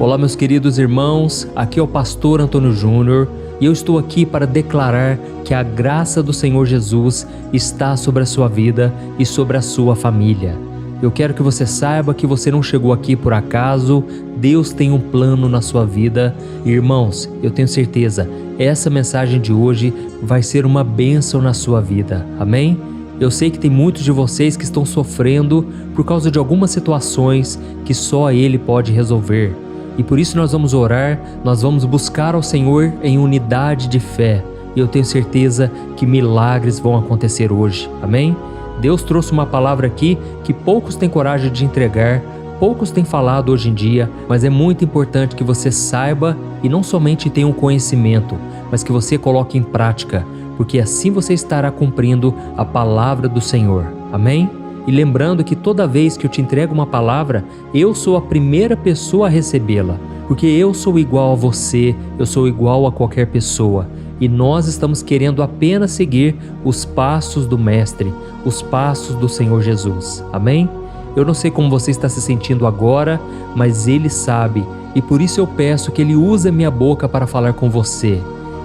Olá, meus queridos irmãos, aqui é o pastor Antônio Júnior e eu estou aqui para declarar que a graça do Senhor Jesus está sobre a sua vida e sobre a sua família. Eu quero que você saiba que você não chegou aqui por acaso, Deus tem um plano na sua vida. Irmãos, eu tenho certeza, essa mensagem de hoje vai ser uma bênção na sua vida, amém? Eu sei que tem muitos de vocês que estão sofrendo por causa de algumas situações que só Ele pode resolver. E por isso nós vamos orar, nós vamos buscar ao Senhor em unidade de fé. E eu tenho certeza que milagres vão acontecer hoje, amém? Deus trouxe uma palavra aqui que poucos têm coragem de entregar, poucos têm falado hoje em dia, mas é muito importante que você saiba e não somente tenha um conhecimento, mas que você coloque em prática, porque assim você estará cumprindo a palavra do Senhor, amém? E lembrando que toda vez que eu te entrego uma palavra, eu sou a primeira pessoa a recebê-la, porque eu sou igual a você, eu sou igual a qualquer pessoa, e nós estamos querendo apenas seguir os passos do Mestre, os passos do Senhor Jesus, amém? Eu não sei como você está se sentindo agora, mas Ele sabe, e por isso eu peço que Ele use a minha boca para falar com você.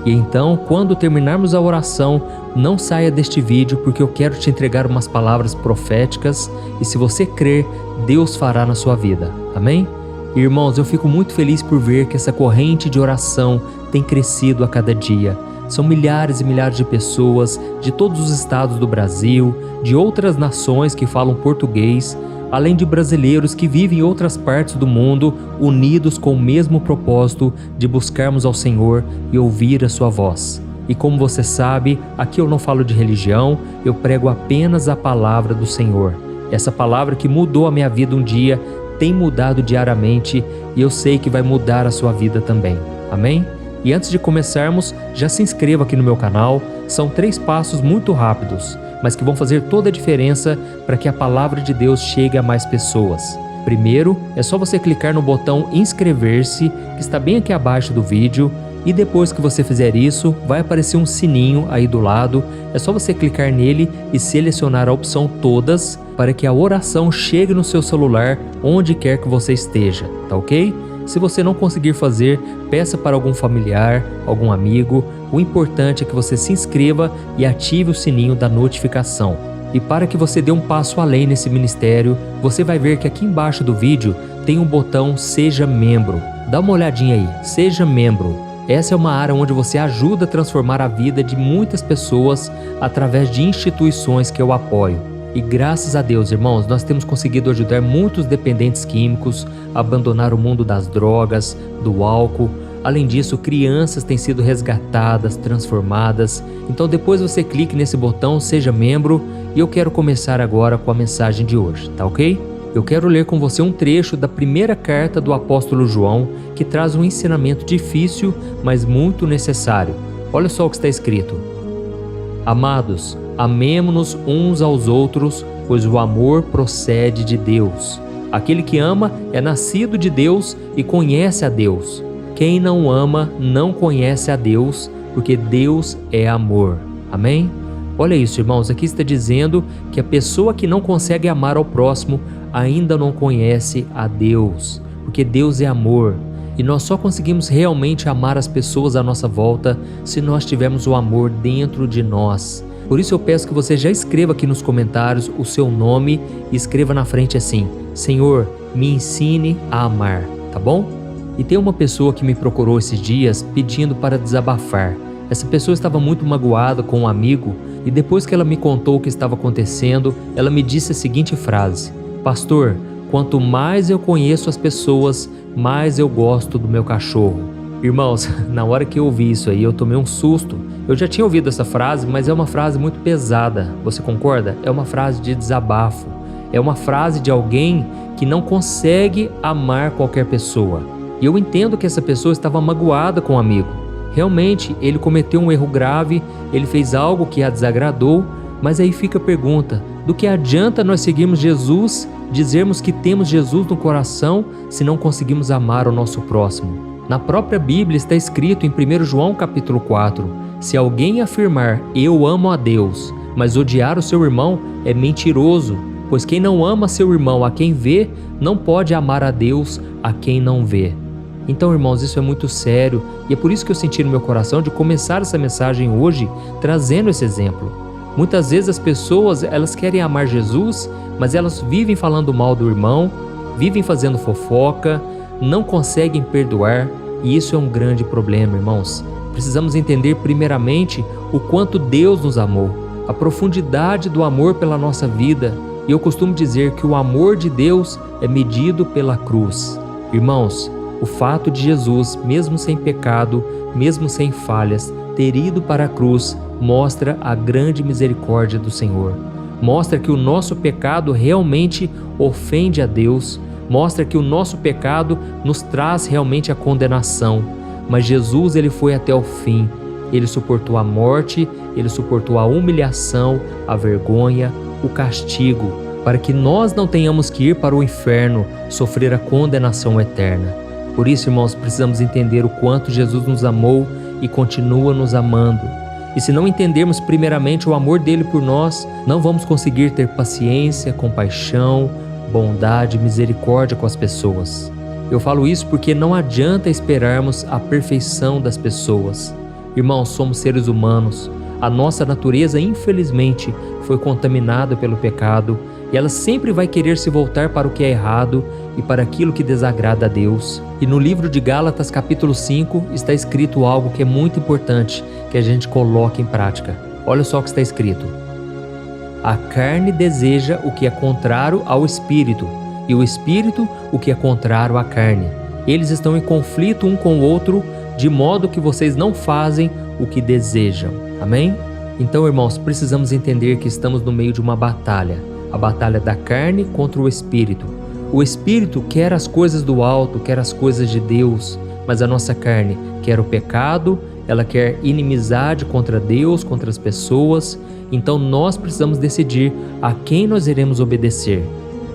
E então, quando terminarmos a oração, não saia deste vídeo, porque eu quero te entregar umas palavras proféticas e se você crer, Deus fará na sua vida, amém? Irmãos, eu fico muito feliz por ver que essa corrente de oração tem crescido a cada dia. São milhares e milhares de pessoas de todos os estados do Brasil, de outras nações que falam português, além de brasileiros que vivem em outras partes do mundo, unidos com o mesmo propósito de buscarmos ao Senhor e ouvir a sua voz. E como você sabe, aqui eu não falo de religião, eu prego apenas a palavra do Senhor. Essa palavra que mudou a minha vida um dia, tem mudado diariamente e eu sei que vai mudar a sua vida também. Amém? E antes de começarmos, já se inscreva aqui no meu canal. São 3 passos muito rápidos, mas que vão fazer toda a diferença para que a palavra de Deus chegue a mais pessoas. Primeiro, é só você clicar no botão inscrever-se, que está bem aqui abaixo do vídeo, e depois que você fizer isso, vai aparecer um sininho aí do lado. É só você clicar nele e selecionar a opção todas para que a oração chegue no seu celular onde quer que você esteja, tá ok? Se você não conseguir fazer, peça para algum familiar, algum amigo. O importante é que você se inscreva e ative o sininho da notificação. E para que você dê um passo além nesse ministério, você vai ver que aqui embaixo do vídeo tem um botão Seja Membro. Dá uma olhadinha aí, Seja Membro. Essa é uma área onde você ajuda a transformar a vida de muitas pessoas através de instituições que eu apoio. E graças a Deus, irmãos, nós temos conseguido ajudar muitos dependentes químicos a abandonar o mundo das drogas, do álcool. Além disso, crianças têm sido resgatadas, transformadas. Então depois você clique nesse botão Seja Membro e eu quero começar agora com a mensagem de hoje, tá ok? Eu quero ler com você um trecho da primeira carta do apóstolo João, que traz um ensinamento difícil, mas muito necessário. Olha só o que está escrito. Amados, amemo-nos uns aos outros, pois o amor procede de Deus. Aquele que ama é nascido de Deus e conhece a Deus. Quem não ama não conhece a Deus, porque Deus é amor. Amém? Olha isso, irmãos, aqui está dizendo que a pessoa que não consegue amar ao próximo ainda não conhece a Deus, porque Deus é amor. E nós só conseguimos realmente amar as pessoas à nossa volta se nós tivermos o amor dentro de nós. Por isso eu peço que você já escreva aqui nos comentários o seu nome e escreva na frente assim: Senhor, me ensine a amar, tá bom? E tem uma pessoa que me procurou esses dias pedindo para desabafar. Essa pessoa estava muito magoada com um amigo e depois que ela me contou o que estava acontecendo, ela me disse a seguinte frase: Pastor, quanto mais eu conheço as pessoas, mais eu gosto do meu cachorro. Irmãos, na hora que eu ouvi isso aí, eu tomei um susto. Eu já tinha ouvido essa frase, mas é uma frase muito pesada. Você concorda? É uma frase de desabafo. É uma frase de alguém que não consegue amar qualquer pessoa. E eu entendo que essa pessoa estava magoada com o amigo. Realmente, ele cometeu um erro grave, ele fez algo que a desagradou, mas aí fica a pergunta: do que adianta nós seguirmos Jesus, dizermos que temos Jesus no coração, se não conseguimos amar o nosso próximo? Na própria Bíblia está escrito em 1 João capítulo 4, se alguém afirmar eu amo a Deus, mas odiar o seu irmão, é mentiroso, pois quem não ama seu irmão a quem vê, não pode amar a Deus a quem não vê. Então, irmãos, isso é muito sério e é por isso que eu senti no meu coração de começar essa mensagem hoje trazendo esse exemplo. Muitas vezes as pessoas, elas querem amar Jesus, mas elas vivem falando mal do irmão, vivem fazendo fofoca, não conseguem perdoar, e isso é um grande problema, irmãos. Precisamos entender primeiramente o quanto Deus nos amou, a profundidade do amor pela nossa vida, e eu costumo dizer que o amor de Deus é medido pela cruz. Irmãos, o fato de Jesus, mesmo sem pecado, mesmo sem falhas, ter ido para a cruz, mostra a grande misericórdia do Senhor. Mostra que o nosso pecado realmente ofende a Deus, mostra que o nosso pecado nos traz realmente a condenação. Mas Jesus, ele foi até o fim. Ele suportou a morte, ele suportou a humilhação, a vergonha, o castigo, para que nós não tenhamos que ir para o inferno, sofrer a condenação eterna. Por isso, irmãos, precisamos entender o quanto Jesus nos amou e continua nos amando. E se não entendermos primeiramente o amor dele por nós, não vamos conseguir ter paciência, compaixão, bondade e misericórdia com as pessoas. Eu falo isso porque não adianta esperarmos a perfeição das pessoas. Irmãos, somos seres humanos. A nossa natureza, infelizmente, foi contaminada pelo pecado e ela sempre vai querer se voltar para o que é errado e para aquilo que desagrada a Deus. E no livro de Gálatas, capítulo 5, está escrito algo que é muito importante que a gente coloque em prática. Olha só o que está escrito: a carne deseja o que é contrário ao espírito, e o espírito o que é contrário à carne. Eles estão em conflito um com o outro, de modo que vocês não fazem o que desejam. Amém? Então, irmãos, precisamos entender que estamos no meio de uma batalha, a batalha da carne contra o espírito. O espírito quer as coisas do alto, quer as coisas de Deus, mas a nossa carne quer o pecado, ela quer inimizade contra Deus, contra as pessoas. Então nós precisamos decidir a quem nós iremos obedecer.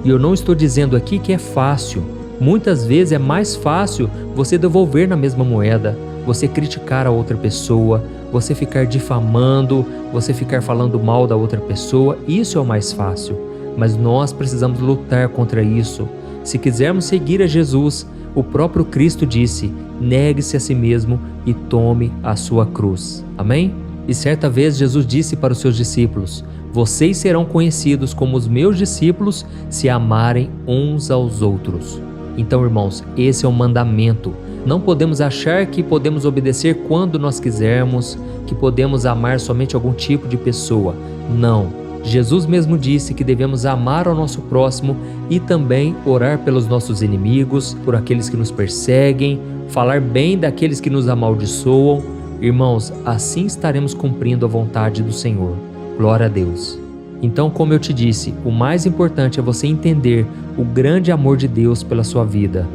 E eu não estou dizendo aqui que é fácil. Muitas vezes é mais fácil você devolver na mesma moeda, você criticar a outra pessoa, você ficar difamando, você ficar falando mal da outra pessoa. Isso é o mais fácil. Mas nós precisamos lutar contra isso. Se quisermos seguir a Jesus, o próprio Cristo disse: negue-se a si mesmo e tome a sua cruz. Amém? E certa vez Jesus disse para os seus discípulos: vocês serão conhecidos como os meus discípulos se amarem uns aos outros. Então, irmãos, esse é o mandamento. Não podemos achar que podemos obedecer quando nós quisermos, que podemos amar somente algum tipo de pessoa. Não. Jesus mesmo disse que devemos amar ao nosso próximo e também orar pelos nossos inimigos, por aqueles que nos perseguem, falar bem daqueles que nos amaldiçoam. Irmãos, assim estaremos cumprindo a vontade do Senhor. Glória a Deus. Então, como eu te disse, o mais importante é você entender o grande amor de Deus pela sua vida.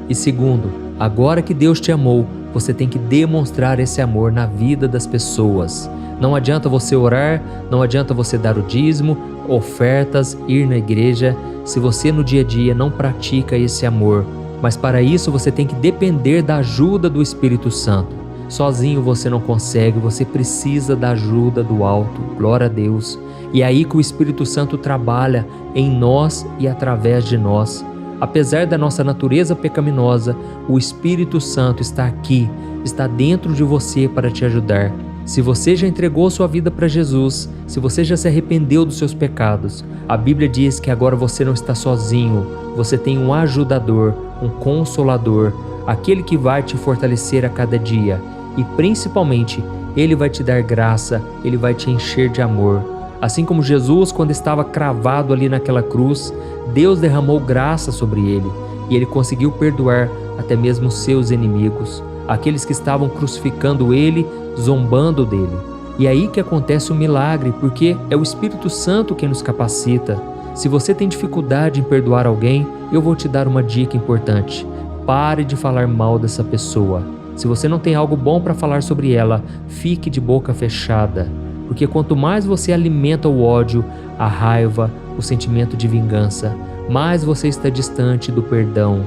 E segundo, agora que Deus te amou, você tem que demonstrar esse amor na vida das pessoas. Não adianta você orar, não adianta você dar o dízimo, ofertas, ir na igreja, se você no dia a dia não pratica esse amor. Mas para isso você tem que depender da ajuda do Espírito Santo. Sozinho você não consegue, você precisa da ajuda do alto. Glória a Deus. E é aí que o Espírito Santo trabalha em nós e através de nós. Apesar da nossa natureza pecaminosa, o Espírito Santo está aqui, está dentro de você para te ajudar. Se você já entregou sua vida para Jesus, se você já se arrependeu dos seus pecados, a Bíblia diz que agora você não está sozinho, você tem um ajudador, um consolador, aquele que vai te fortalecer a cada dia e principalmente ele vai te dar graça, ele vai te encher de amor. Assim como Jesus, quando estava cravado ali naquela cruz, Deus derramou graça sobre ele e ele conseguiu perdoar até mesmo seus inimigos, aqueles que estavam crucificando ele, zombando dele. E aí que acontece o milagre, porque é o Espírito Santo quem nos capacita. Se você tem dificuldade em perdoar alguém, eu vou te dar uma dica importante. Pare de falar mal dessa pessoa. Se você não tem algo bom para falar sobre ela, fique de boca fechada. Porque quanto mais você alimenta o ódio, a raiva, o sentimento de vingança, mais você está distante do perdão.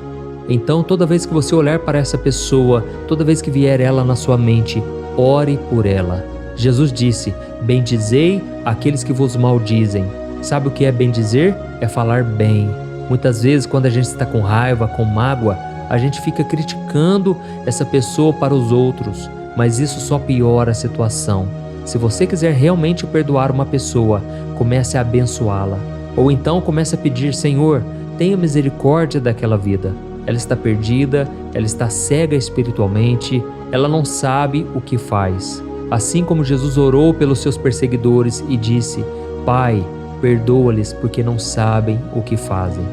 Então, toda vez que você olhar para essa pessoa, toda vez que vier ela na sua mente, ore por ela. Jesus disse: bendizei aqueles que vos maldizem. Sabe o que é bendizer? É falar bem. Muitas vezes, quando a gente está com raiva, com mágoa, a gente fica criticando essa pessoa para os outros, mas isso só piora a situação. Se você quiser realmente perdoar uma pessoa, comece a abençoá-la. Ou então comece a pedir: Senhor, tenha misericórdia daquela vida. Ela está perdida, ela está cega espiritualmente, ela não sabe o que faz. Assim como Jesus orou pelos seus perseguidores e disse: Pai, perdoa-lhes porque não sabem o que fazem.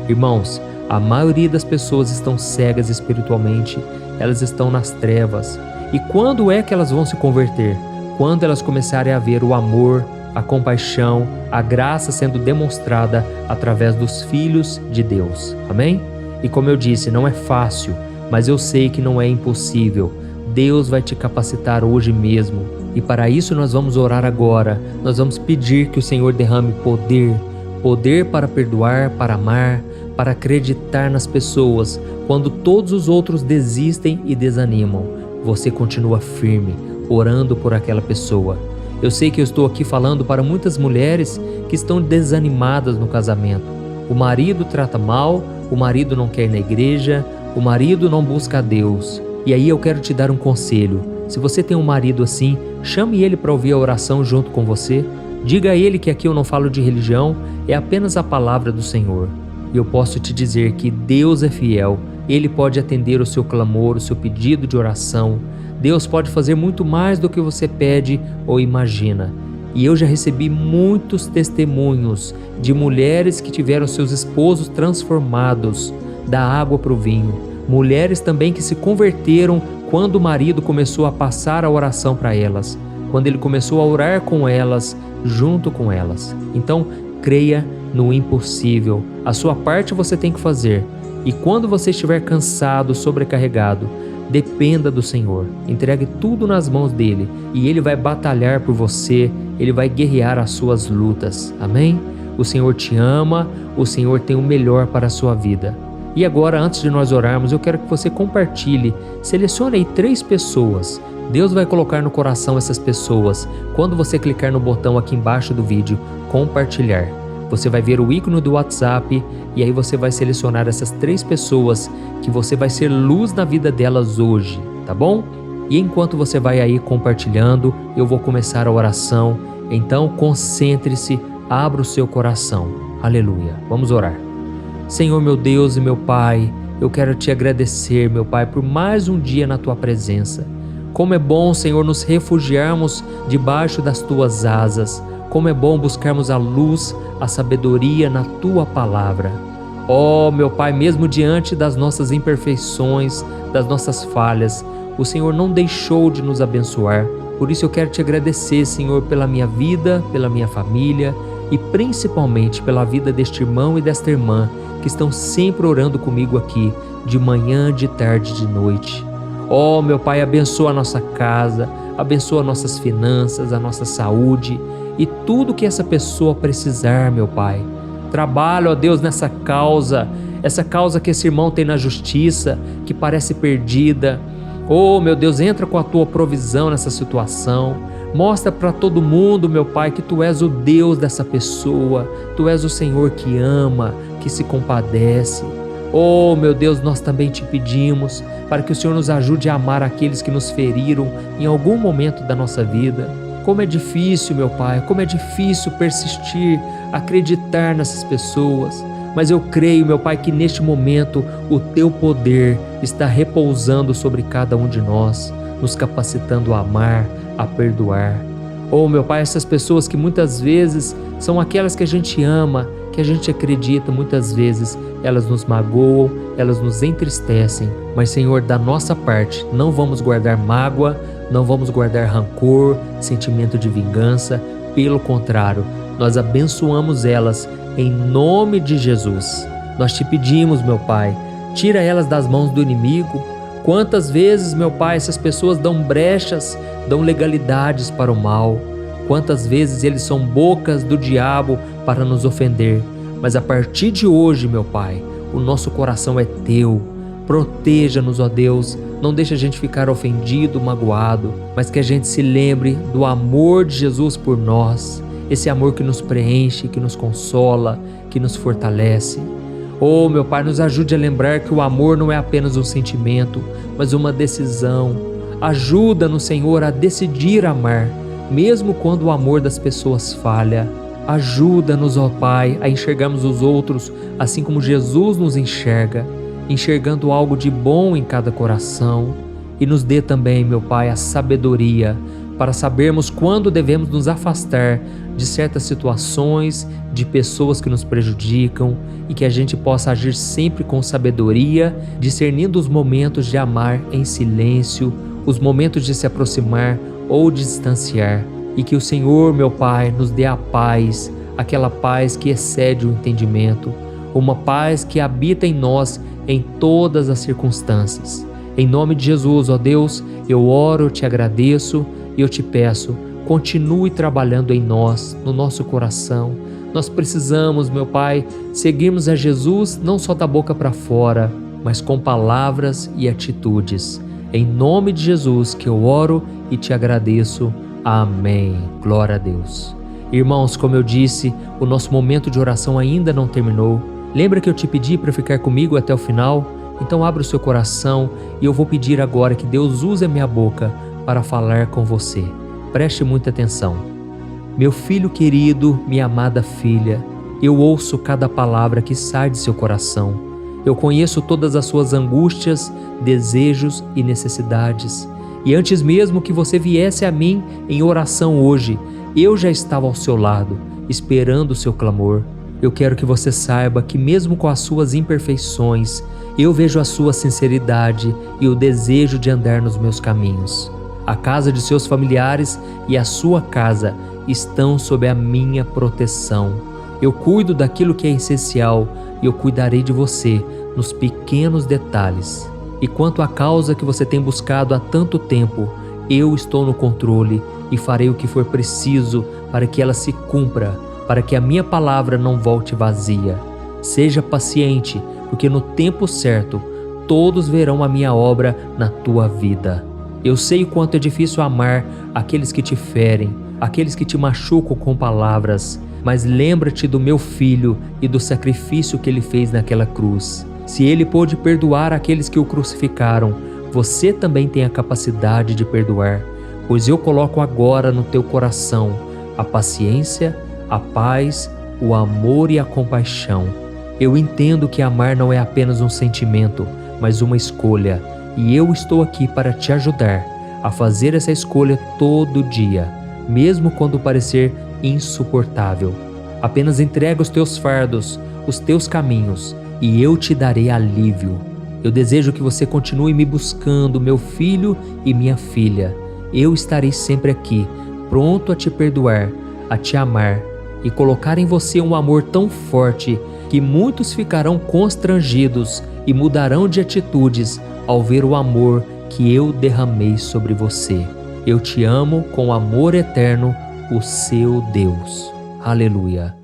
Irmãos, a maioria das pessoas estão cegas espiritualmente, elas estão nas trevas. E quando é que elas vão se converter? Quando elas começarem a ver o amor, a compaixão, a graça sendo demonstrada através dos filhos de Deus. Amém? E como eu disse, não é fácil, mas eu sei que não é impossível. Deus vai te capacitar hoje mesmo. E para isso nós vamos orar agora. Nós vamos pedir que o Senhor derrame poder. Poder para perdoar, para amar, para acreditar nas pessoas. Quando todos os outros desistem e desanimam, você continua firme, orando por aquela pessoa. Eu sei que eu estou aqui falando para muitas mulheres que estão desanimadas no casamento. O marido trata mal, o marido não quer ir na igreja, o marido não busca a Deus. E aí eu quero te dar um conselho. Se você tem um marido assim, chame ele para ouvir a oração junto com você. Diga a ele que aqui eu não falo de religião, é apenas a palavra do Senhor. E eu posso te dizer que Deus é fiel. Ele pode atender o seu clamor, o seu pedido de oração. Deus pode fazer muito mais do que você pede ou imagina. E eu já recebi muitos testemunhos de mulheres que tiveram seus esposos transformados da água para o vinho. Mulheres também que se converteram quando o marido começou a passar a oração para elas, quando ele começou a orar com elas, junto com elas. Então, creia no impossível. A sua parte você tem que fazer. E quando você estiver cansado, sobrecarregado, dependa do Senhor. Entregue tudo nas mãos dele e ele vai batalhar por você, ele vai guerrear as suas lutas. Amém? O Senhor te ama, o Senhor tem o melhor para a sua vida. E agora, antes de nós orarmos, eu quero que você compartilhe. Selecione aí 3 pessoas. Deus vai colocar no coração essas pessoas. Quando você clicar no botão aqui embaixo do vídeo, compartilhar, você vai ver o ícone do WhatsApp e aí você vai selecionar essas 3 pessoas que você vai ser luz na vida delas hoje, tá bom? E enquanto você vai aí compartilhando, eu vou começar a oração. Então concentre-se, abra o seu coração. Aleluia. Vamos orar. Senhor, meu Deus e meu Pai, eu quero te agradecer, meu Pai, por mais um dia na tua presença. Como é bom, Senhor, nos refugiarmos debaixo das tuas asas. Como é bom buscarmos a luz, a sabedoria na tua palavra. Ó, meu Pai, mesmo diante das nossas imperfeições, das nossas falhas, o Senhor não deixou de nos abençoar. Por isso eu quero te agradecer, Senhor, pela minha vida, pela minha família e principalmente pela vida deste irmão e desta irmã que estão sempre orando comigo aqui, de manhã, de tarde, de noite. Ó, meu Pai, abençoa a nossa casa, abençoa nossas finanças, a nossa saúde e tudo que essa pessoa precisar, meu Pai. Trabalha, ó Deus, nessa causa, essa causa que esse irmão tem na justiça, que parece perdida. Oh, meu Deus, entra com a tua provisão nessa situação. Mostra para todo mundo, meu Pai, que tu és o Deus dessa pessoa. Tu és o Senhor que ama, que se compadece. Oh, meu Deus, nós também te pedimos para que o Senhor nos ajude a amar aqueles que nos feriram em algum momento da nossa vida. Como é difícil, meu Pai, como é difícil persistir, acreditar nessas pessoas. Mas eu creio, meu Pai, que neste momento o teu poder está repousando sobre cada um de nós, nos capacitando a amar, a perdoar. Oh, meu Pai, essas pessoas que muitas vezes são aquelas que a gente ama, que a gente acredita, muitas vezes elas nos magoam, elas nos entristecem. Mas, Senhor, da nossa parte, não vamos guardar mágoa, não vamos guardar rancor, sentimento de vingança. Pelo contrário, nós abençoamos elas em nome de Jesus. Nós te pedimos, meu Pai, tira elas das mãos do inimigo. Quantas vezes, meu Pai, essas pessoas dão brechas, dão legalidades para o mal. Quantas vezes eles são bocas do diabo para nos ofender. Mas a partir de hoje, meu Pai, o nosso coração é teu. Proteja-nos, ó Deus. Não deixe a gente ficar ofendido, magoado, mas que a gente se lembre do amor de Jesus por nós. Esse amor que nos preenche, que nos consola, que nos fortalece. Oh, meu Pai, nos ajude a lembrar que o amor não é apenas um sentimento, mas uma decisão. Ajuda-nos, Senhor, a decidir amar, mesmo quando o amor das pessoas falha. Ajuda-nos, ó Pai, a enxergarmos os outros assim como Jesus nos enxerga, enxergando algo de bom em cada coração. E nos dê também, meu Pai, a sabedoria para sabermos quando devemos nos afastar de certas situações, de pessoas que nos prejudicam, e que a gente possa agir sempre com sabedoria, discernindo os momentos de amar em silêncio, os momentos de se aproximar ou distanciar, e que o Senhor, meu Pai, nos dê a paz, aquela paz que excede o entendimento, uma paz que habita em nós em todas as circunstâncias. Em nome de Jesus, ó Deus, eu oro, eu te agradeço e eu te peço, continue trabalhando em nós, no nosso coração. Nós precisamos, meu Pai, seguirmos a Jesus não só da boca para fora, mas com palavras e atitudes. Em nome de Jesus que eu oro e te agradeço. Amém. Glória a Deus. Irmãos, como eu disse, o nosso momento de oração ainda não terminou. Lembra que eu te pedi para ficar comigo até o final? Então abra o seu coração e eu vou pedir agora que Deus use a minha boca para falar com você. Preste muita atenção. Meu filho querido, minha amada filha, eu ouço cada palavra que sai de seu coração. Eu conheço todas as suas angústias, desejos e necessidades. E antes mesmo que você viesse a mim em oração hoje, eu já estava ao seu lado, esperando o seu clamor. Eu quero que você saiba que mesmo com as suas imperfeições, eu vejo a sua sinceridade e o desejo de andar nos meus caminhos. A casa de seus familiares e a sua casa estão sob a minha proteção. Eu cuido daquilo que é essencial e eu cuidarei de você nos pequenos detalhes. E quanto à causa que você tem buscado há tanto tempo, eu estou no controle e farei o que for preciso para que ela se cumpra, para que a minha palavra não volte vazia. Seja paciente, porque no tempo certo, todos verão a minha obra na tua vida. Eu sei o quanto é difícil amar aqueles que te ferem, aqueles que te machucam com palavras, mas lembra-te do meu filho e do sacrifício que ele fez naquela cruz. Se ele pôde perdoar aqueles que o crucificaram, você também tem a capacidade de perdoar, pois eu coloco agora no teu coração a paciência, a paz, o amor e a compaixão. Eu entendo que amar não é apenas um sentimento, mas uma escolha, e eu estou aqui para te ajudar a fazer essa escolha todo dia, mesmo quando parecer insuportável. Apenas entrega os teus fardos, os teus caminhos, e eu te darei alívio. Eu desejo que você continue me buscando, meu filho e minha filha. Eu estarei sempre aqui, pronto a te perdoar, a te amar e colocar em você um amor tão forte que muitos ficarão constrangidos e mudarão de atitudes ao ver o amor que eu derramei sobre você. Eu te amo com amor eterno, o seu Deus. Aleluia.